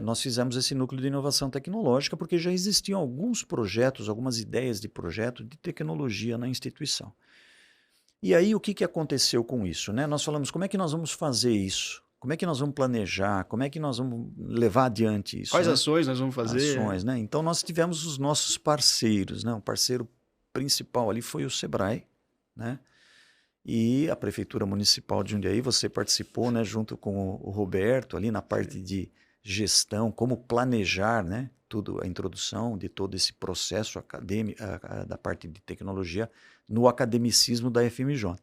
nós fizemos esse núcleo de inovação tecnológica porque já existiam alguns projetos, algumas ideias de projeto de tecnologia na instituição. E aí, o que aconteceu com isso, né? Nós falamos, como é que nós vamos fazer isso? Como é que nós vamos planejar? Como é que nós vamos levar adiante isso? Quais né? ações nós vamos fazer? Ações, né? Então, nós tivemos os nossos parceiros, né? O parceiro principal ali foi o Sebrae, né? E a Prefeitura Municipal de Jundiaí, você participou, né? Junto com o Roberto, ali na parte de gestão, como planejar, né? Tudo, a introdução de todo esse processo acadêmico, da parte de tecnologia, no academicismo da FMJ.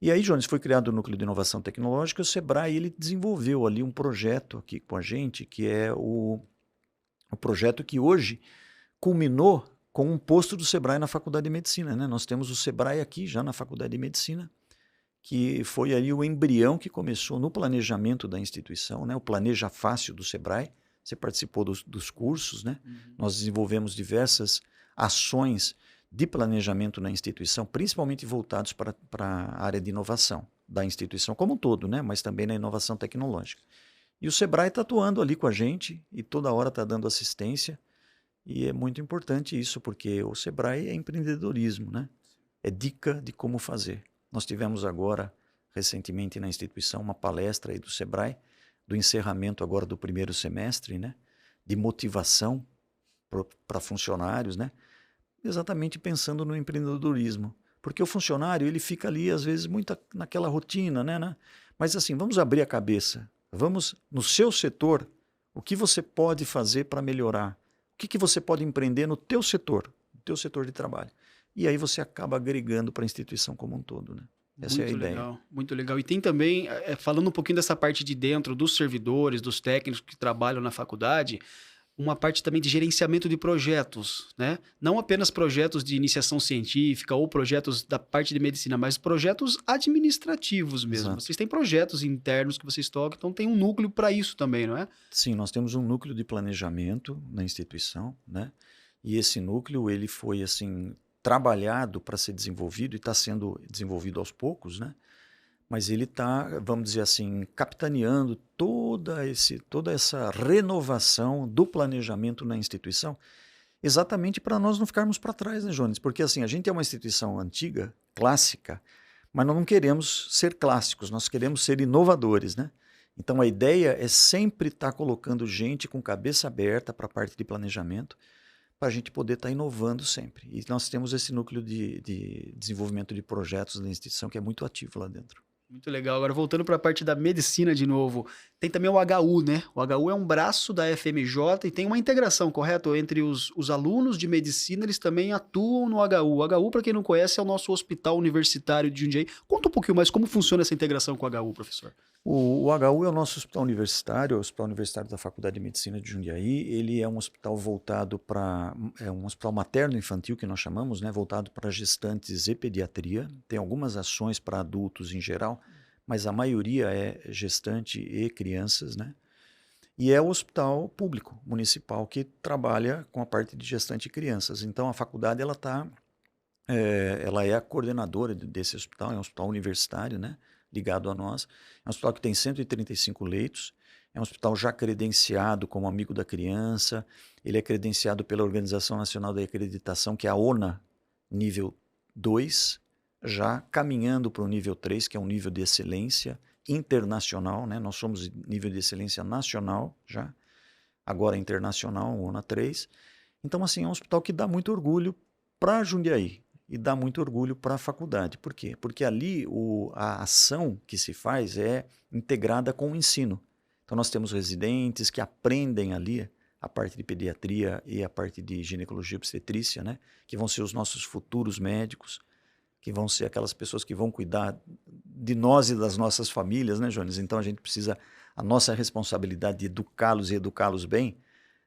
E aí, Jones, foi criado o Núcleo de Inovação Tecnológica, o Sebrae ele desenvolveu ali um projeto aqui com a gente, que é o projeto que hoje culminou com um posto do Sebrae na Faculdade de Medicina, né? Nós temos o Sebrae aqui já na Faculdade de Medicina, que foi aí o embrião que começou no planejamento da instituição, né? O Planeja Fácil do Sebrae. Você participou dos cursos, né? Uhum. Nós desenvolvemos diversas ações de planejamento na instituição, principalmente voltados para a área de inovação da instituição como um todo, né? Mas também na inovação tecnológica. E o Sebrae está atuando ali com a gente e toda hora está dando assistência. E é muito importante isso, porque o Sebrae é empreendedorismo, né? É dica de como fazer. Nós tivemos agora, recentemente na instituição, uma palestra aí do Sebrae, do encerramento agora do primeiro semestre, né? De motivação para funcionários, né? Exatamente pensando no empreendedorismo. Porque o funcionário, ele fica ali, às vezes, muito naquela rotina, né? Mas assim, vamos abrir a cabeça. Vamos, no seu setor, o que você pode fazer para melhorar? O que você pode empreender no teu setor de trabalho? E aí você acaba agregando para a instituição como um todo, né? Essa é a Muito ideia. legal, muito legal. E tem também, falando um pouquinho dessa parte de dentro dos servidores, dos técnicos que trabalham na faculdade, uma parte também de gerenciamento de projetos, né? Não apenas projetos de iniciação científica ou projetos da parte de medicina, mas projetos administrativos mesmo. Exato. Vocês têm projetos internos que vocês tocam, então tem um núcleo para isso também, não é? Sim, nós temos um núcleo de planejamento na instituição, né? E esse núcleo ele foi assim trabalhado para ser desenvolvido e está sendo desenvolvido aos poucos, né? Mas ele está, vamos dizer assim, capitaneando toda essa renovação do planejamento na instituição, exatamente para nós não ficarmos para trás, né, Jones? Porque assim, a gente é uma instituição antiga, clássica, mas nós não queremos ser clássicos, nós queremos ser inovadores, né? Então a ideia é sempre estar colocando gente com cabeça aberta para a parte de planejamento, para a gente poder estar inovando sempre. E nós temos esse núcleo de desenvolvimento de projetos da instituição que é muito ativo lá dentro. Muito legal. Agora, voltando para a parte da medicina de novo, tem também o HU, né? O HU é um braço da FMJ e tem uma integração, correto? Entre os alunos de medicina, eles também atuam no HU. O HU, para quem não conhece, é o nosso hospital universitário de Jundiaí. Conta um pouquinho mais como funciona essa integração com o HU, professor. O HU é o nosso hospital universitário, é o Hospital Universitário da Faculdade de Medicina de Jundiaí. Ele é um hospital voltado para... É um hospital materno-infantil, que nós chamamos, né? Voltado para gestantes e pediatria. Tem algumas ações para adultos em geral, mas a maioria é gestante e crianças, né? E é o hospital público, municipal, que trabalha com a parte de gestante e crianças. Então, a faculdade ela é a coordenadora desse hospital, é um hospital universitário, né? Ligado a nós. É um hospital que tem 135 leitos, é um hospital já credenciado como amigo da criança, ele é credenciado pela Organização Nacional da Acreditação, que é a ONA nível 2, já caminhando para o nível 3, que é um nível de excelência internacional, né? Nós somos nível de excelência nacional já, agora internacional, ONA 3. Então, assim, é um hospital que dá muito orgulho para Jundiaí. E dá muito orgulho para a faculdade. Por quê? Porque ali a ação que se faz é integrada com o ensino. Então nós temos residentes que aprendem ali a parte de pediatria e a parte de ginecologia e obstetrícia, né? Que vão ser os nossos futuros médicos, que vão ser aquelas pessoas que vão cuidar de nós e das nossas famílias, né, Jones? Então a gente precisa, a nossa responsabilidade de educá-los e educá-los bem,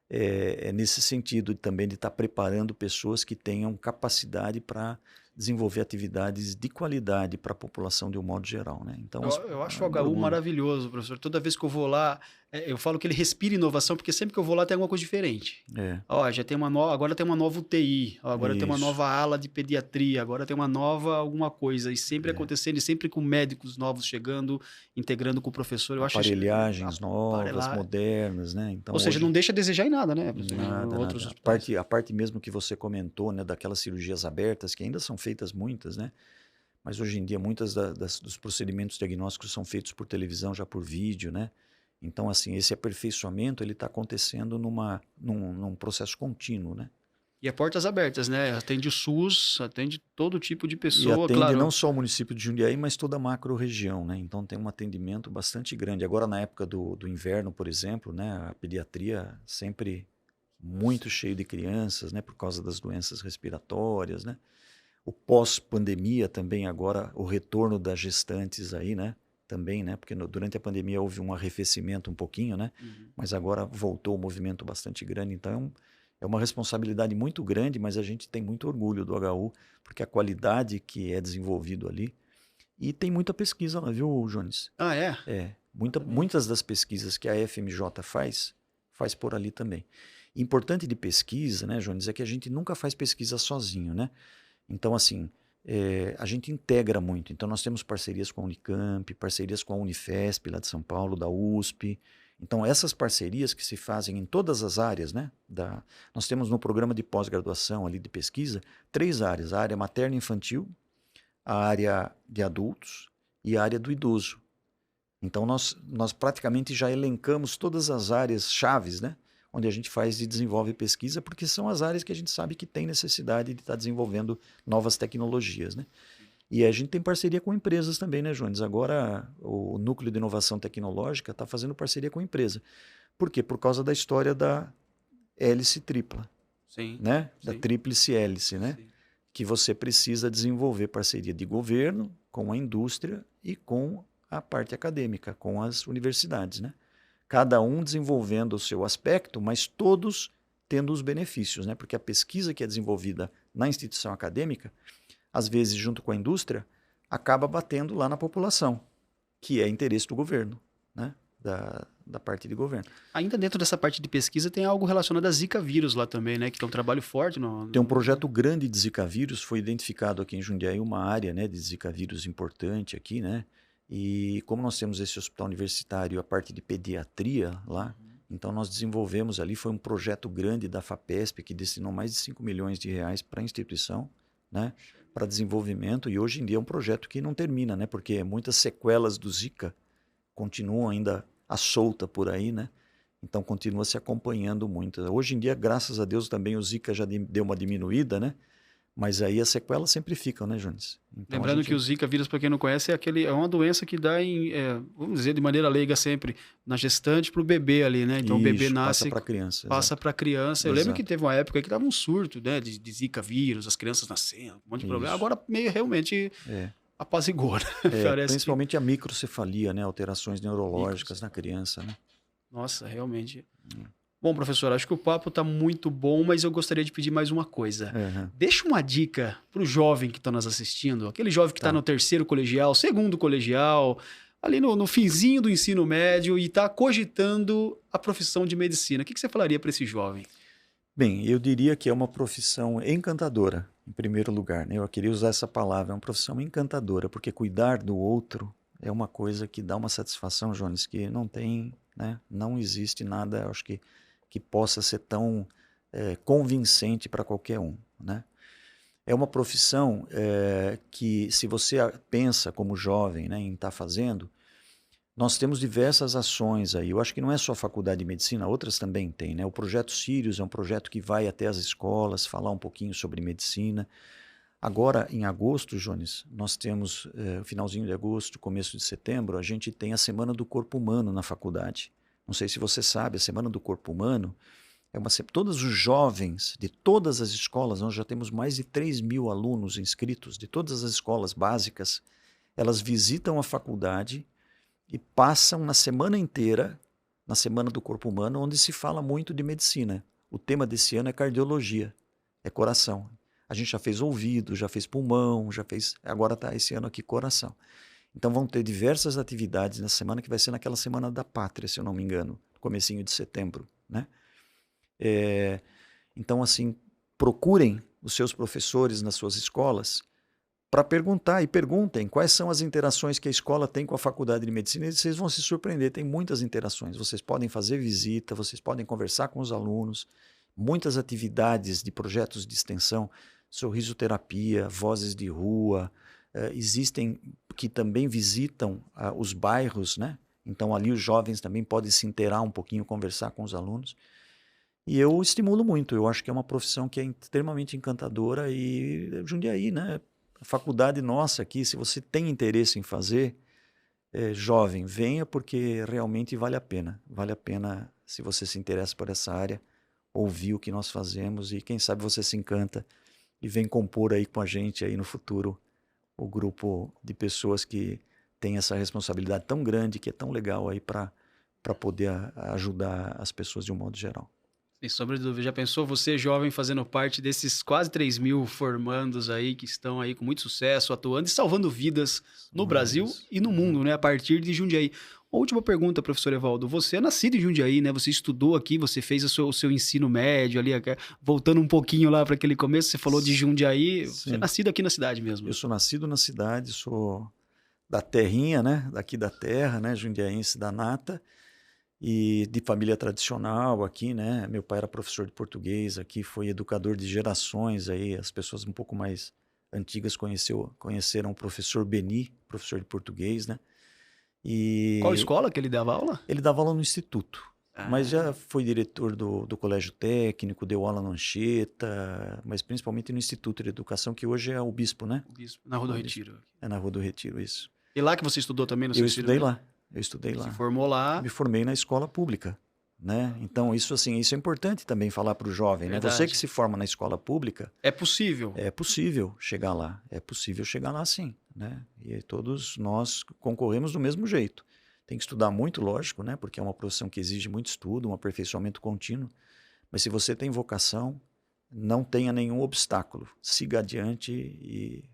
é nesse sentido também de estar preparando pessoas que tenham capacidade para desenvolver atividades de qualidade para a população de um modo geral, né? Então, Eu acho o HU maravilhoso, professor. Toda vez que eu vou lá, eu falo que ele respira inovação, porque sempre que eu vou lá tem alguma coisa diferente. Ó, já tem agora tem uma nova UTI, ó, agora tem uma nova ala de pediatria, agora tem uma nova alguma coisa, e sempre acontecendo, e sempre com médicos novos chegando, integrando com o professor. Eu acho aparelhagens novas, modernas, né? Então, ou seja, não deixa a desejar em nada, né? Nada. A parte mesmo que você comentou, né, daquelas cirurgias abertas, que ainda são feitas muitas, né? Mas hoje em dia muitas dos procedimentos diagnósticos são feitos por televisão, já por vídeo, né? Então, assim, esse aperfeiçoamento ele está acontecendo num processo contínuo, né? E é portas abertas, né? Atende o SUS, atende todo tipo de E pessoa, atende claro. não só o município de Jundiaí, mas toda a macro-região, né? Então tem um atendimento bastante grande. Agora, na época do inverno, por exemplo, né? A pediatria sempre muito cheio de crianças, né? Por causa das doenças respiratórias, né? O pós-pandemia também agora, o retorno das gestantes aí, né? Também, né? Porque durante a pandemia houve um arrefecimento um pouquinho, né? Uhum. Mas agora voltou o movimento bastante grande. Então é uma responsabilidade muito grande, mas a gente tem muito orgulho do HU, porque a qualidade que é desenvolvido ali. E tem muita pesquisa lá, viu, Jones? Ah, é? Muitas das pesquisas que a FMJ faz por ali também. Importante de pesquisa, né, Jones, é que a gente nunca faz pesquisa sozinho, né? Então, assim, a gente integra muito. Então, nós temos parcerias com a Unicamp, parcerias com a Unifesp, lá de São Paulo, da USP. Então, essas parcerias que se fazem em todas as áreas, né? Nós temos no programa de pós-graduação ali de pesquisa, 3 áreas. A área materno-infantil, a área de adultos e a área do idoso. Então, nós praticamente já elencamos todas as áreas chaves, né? Onde a gente faz e desenvolve pesquisa, porque são as áreas que a gente sabe que tem necessidade de estar desenvolvendo novas tecnologias, né? E a gente tem parceria com empresas também, né, Jones? Agora, o Núcleo de Inovação Tecnológica está fazendo parceria com empresa. Por quê? Por causa da história da hélice tripla, Sim. né? Da Sim. tríplice hélice, né? Sim. Que você precisa desenvolver parceria de governo com a indústria e com a parte acadêmica, com as universidades, né? Cada um desenvolvendo o seu aspecto, mas todos tendo os benefícios, né? Porque a pesquisa que é desenvolvida na instituição acadêmica, às vezes junto com a indústria, acaba batendo lá na população, que é interesse do governo, né? Da parte de governo. Ainda dentro dessa parte de pesquisa tem algo relacionado a Zika vírus lá também, né? Que tem um trabalho forte Tem um projeto grande de Zika vírus, foi identificado aqui em Jundiaí uma área, né, de Zika vírus importante aqui, né? E como nós temos esse hospital universitário, a parte de pediatria lá, então nós desenvolvemos ali, foi um projeto grande da FAPESP que destinou mais de 5 milhões de reais para a instituição, né, para desenvolvimento, e hoje em dia é um projeto que não termina, né, porque muitas sequelas do Zika continuam ainda à solta por aí, né? Então continua se acompanhando muito. Hoje em dia, graças a Deus, também o Zika já deu uma diminuída, né? Mas aí as sequelas sempre ficam, né, Jones? Então, Lembrando que o Zika vírus, para quem não conhece, é uma doença que dá vamos dizer de maneira leiga sempre, na gestante para o bebê ali, né? Então o bebê nasce, passa para a criança. passa para a criança. Eu Exato. lembro que teve uma época que tava um surto, né, de Zika vírus, as crianças nascendo, um monte de problema. Agora meio realmente apazigou, né? Principalmente a microcefalia, né? Alterações neurológicas na criança, né? Nossa, realmente. Bom, professor, acho que o papo está muito bom, mas eu gostaria de pedir mais uma coisa. Deixa uma dica para o jovem que está nos assistindo, aquele jovem que está no terceiro colegial, segundo colegial, ali no finzinho do ensino médio e está cogitando a profissão de medicina. O que você falaria para esse jovem? Bem, eu diria que é uma profissão encantadora, em primeiro lugar, né? Eu queria usar essa palavra, é uma profissão encantadora, porque cuidar do outro é uma coisa que dá uma satisfação, Jones, que não tem, né? Não existe nada, acho que possa ser tão convincente para qualquer um, né? É uma profissão que, se você pensa como jovem, né, em estar fazendo, nós temos diversas ações aí. Eu acho que não é só a Faculdade de Medicina, outras também tem, né? O Projeto Sirius é um projeto que vai até as escolas falar um pouquinho sobre medicina. Agora, em agosto, Jones, nós temos, finalzinho de agosto, começo de setembro, a gente tem a Semana do Corpo Humano na faculdade. Não sei se você sabe, a Semana do Corpo Humano todos os jovens de todas as escolas, nós já temos mais de 3.000 alunos inscritos de todas as escolas básicas, elas visitam a faculdade e passam na semana inteira, na Semana do Corpo Humano, onde se fala muito de medicina. O tema desse ano é cardiologia, é coração. A gente já fez ouvido, já fez pulmão, agora está esse ano aqui coração. Então vão ter diversas atividades na semana, que vai ser naquela Semana da Pátria, se eu não me engano, comecinho de setembro, né? Então, assim, procurem os seus professores nas suas escolas para perguntar e perguntem quais são as interações que a escola tem com a Faculdade de Medicina, e vocês vão se surpreender, tem muitas interações. Vocês podem fazer visita, vocês podem conversar com os alunos, muitas atividades de projetos de extensão, sorrisoterapia, vozes de rua, existem que também visitam os bairros, né? Então ali os jovens também podem se inteirar um pouquinho, conversar com os alunos. E eu estimulo muito, eu acho que é uma profissão que é extremamente encantadora e Jundiaí, né? A faculdade nossa aqui, se você tem interesse em fazer, jovem, venha porque realmente vale a pena. Vale a pena, se você se interessa por essa área, ouvir o que nós fazemos e quem sabe você se encanta e vem compor aí com a gente aí no futuro o grupo de pessoas que tem essa responsabilidade tão grande, que é tão legal aí para poder ajudar as pessoas de um modo geral. Sem sombra de dúvida. Já pensou você, jovem, fazendo parte desses quase 3.000 formandos aí que estão aí com muito sucesso, atuando e salvando vidas no Brasil e no mundo, né? A partir de Jundiaí. Uma última pergunta, professor Evaldo. Você é nascido em Jundiaí, né? Você estudou aqui, você fez o seu ensino médio ali, voltando um pouquinho lá para aquele começo, você falou de Jundiaí. Sim. Você é nascido aqui na cidade mesmo? Eu sou nascido na cidade, sou da terrinha, né? Daqui da terra, né? Jundiaense da nata. E de família tradicional aqui, né? Meu pai era professor de português aqui, foi educador de gerações aí. As pessoas um pouco mais antigas conheceram o professor Beni, professor de português, né? E qual escola que ele dava aula? Ele dava aula no instituto, mas já foi diretor do colégio técnico, deu aula no Anchieta, mas principalmente no Instituto de Educação, que hoje é o Bispo, né? O Bispo, na Rua do Retiro. É na Rua do Retiro, isso. E lá que você estudou também? Eu estudei lá. Eu estudei lá. Se formou lá? Me formei na escola pública, né? Então isso assim, isso é importante também falar para o jovem, né? Você que se forma na escola pública, é possível. É possível chegar lá, sim, né? E todos nós concorremos do mesmo jeito. Tem que estudar muito, lógico, né? Porque é uma profissão que exige muito estudo, um aperfeiçoamento contínuo. Mas se você tem vocação, não tenha nenhum obstáculo. Siga adiante e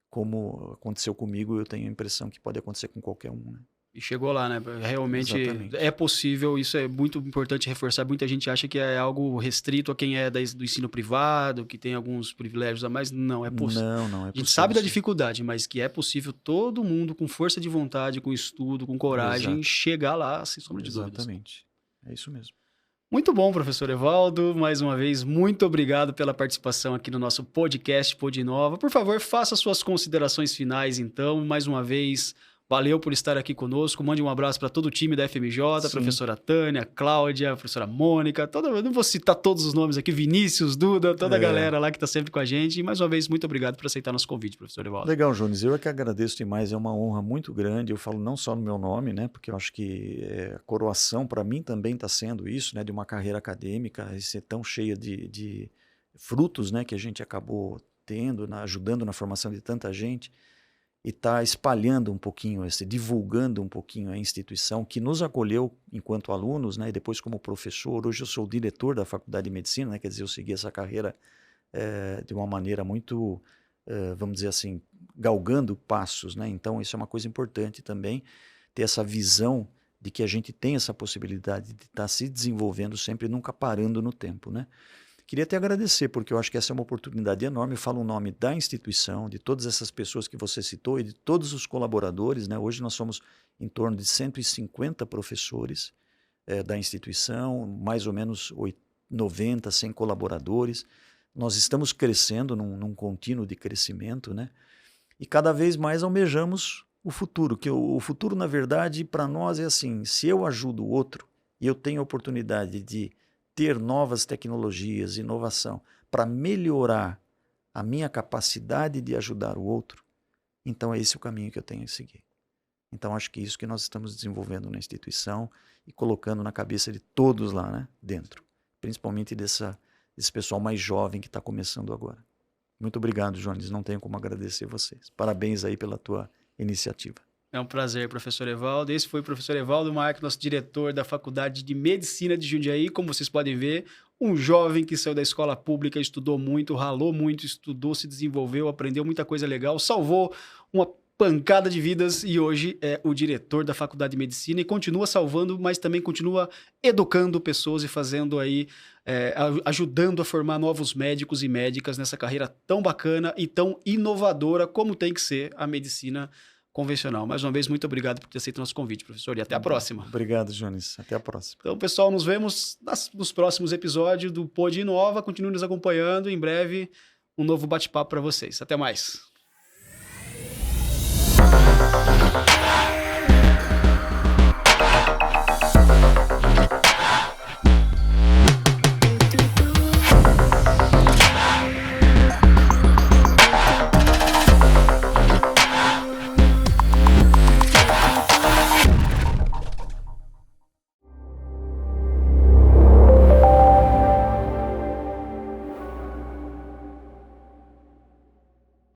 como aconteceu comigo, eu tenho a impressão que pode acontecer com qualquer um, né? E chegou lá, né? Realmente exatamente. É possível, isso é muito importante reforçar. Muita gente acha que é algo restrito a quem é do ensino privado, que tem alguns privilégios a mais. Não, é possível. Não é possível. A gente sabe da dificuldade, mas que é possível todo mundo, com força de vontade, com estudo, com coragem, exato, chegar lá, sem sombra de dúvidas. Exatamente. É isso mesmo. Muito bom, professor Evaldo. Mais uma vez, muito obrigado pela participação aqui no nosso podcast Podinova. Por favor, faça suas considerações finais, então. Mais uma vez, valeu por estar aqui conosco. Mande um abraço para todo o time da FMJ, a professora Tânia, Cláudia, a professora Mônica, eu não vou citar todos os nomes aqui, Vinícius, Duda, toda a galera lá que está sempre com a gente. E mais uma vez, muito obrigado por aceitar nosso convite, professor Evaldo. Legal, Jones. Eu é que agradeço demais. É uma honra muito grande. Eu falo não só no meu nome, né? Porque eu acho que a coroação, para mim, também está sendo isso, né? De uma carreira acadêmica, e ser tão cheia de frutos, né? Que a gente acabou tendo, ajudando na formação de tanta gente. E está espalhando um pouquinho, divulgando um pouquinho a instituição que nos acolheu enquanto alunos, né, e depois como professor. Hoje eu sou o diretor da Faculdade de Medicina, né, quer dizer, eu segui essa carreira de uma maneira muito, vamos dizer assim, galgando passos, né? Então isso é uma coisa importante também, ter essa visão de que a gente tem essa possibilidade de estar se desenvolvendo sempre, nunca parando no tempo, né? Queria te agradecer, porque eu acho que essa é uma oportunidade enorme. Eu falo o nome da instituição, de todas essas pessoas que você citou e de todos os colaboradores, né? Hoje nós somos em torno de 150 professores da instituição, mais ou menos 90, 100 colaboradores. Nós estamos crescendo num contínuo de crescimento, né? E cada vez mais almejamos o futuro, que o futuro, na verdade, para nós é assim, se eu ajudo o outro e eu tenho a oportunidade de ter novas tecnologias, inovação, para melhorar a minha capacidade de ajudar o outro, então é esse o caminho que eu tenho a seguir. Então acho que isso que nós estamos desenvolvendo na instituição e colocando na cabeça de todos lá, né, dentro, principalmente desse pessoal mais jovem que está começando agora. Muito obrigado, Jones, não tenho como agradecer vocês. Parabéns aí pela tua iniciativa. É um prazer, professor Evaldo. Esse foi o professor Evaldo Marques, nosso diretor da Faculdade de Medicina de Jundiaí. Como vocês podem ver, um jovem que saiu da escola pública, estudou muito, ralou muito, estudou, se desenvolveu, aprendeu muita coisa legal, salvou uma pancada de vidas e hoje é o diretor da Faculdade de Medicina e continua salvando, mas também continua educando pessoas e fazendo aí, ajudando a formar novos médicos e médicas nessa carreira tão bacana e tão inovadora como tem que ser a medicina convencional. Mais uma vez, muito obrigado por ter aceito o nosso convite, professor, e até a próxima. Obrigado, Jones. Até a próxima. Então, pessoal, nos vemos nos próximos episódios do Pod Inova. Continue nos acompanhando. Em breve, um novo bate-papo para vocês. Até mais.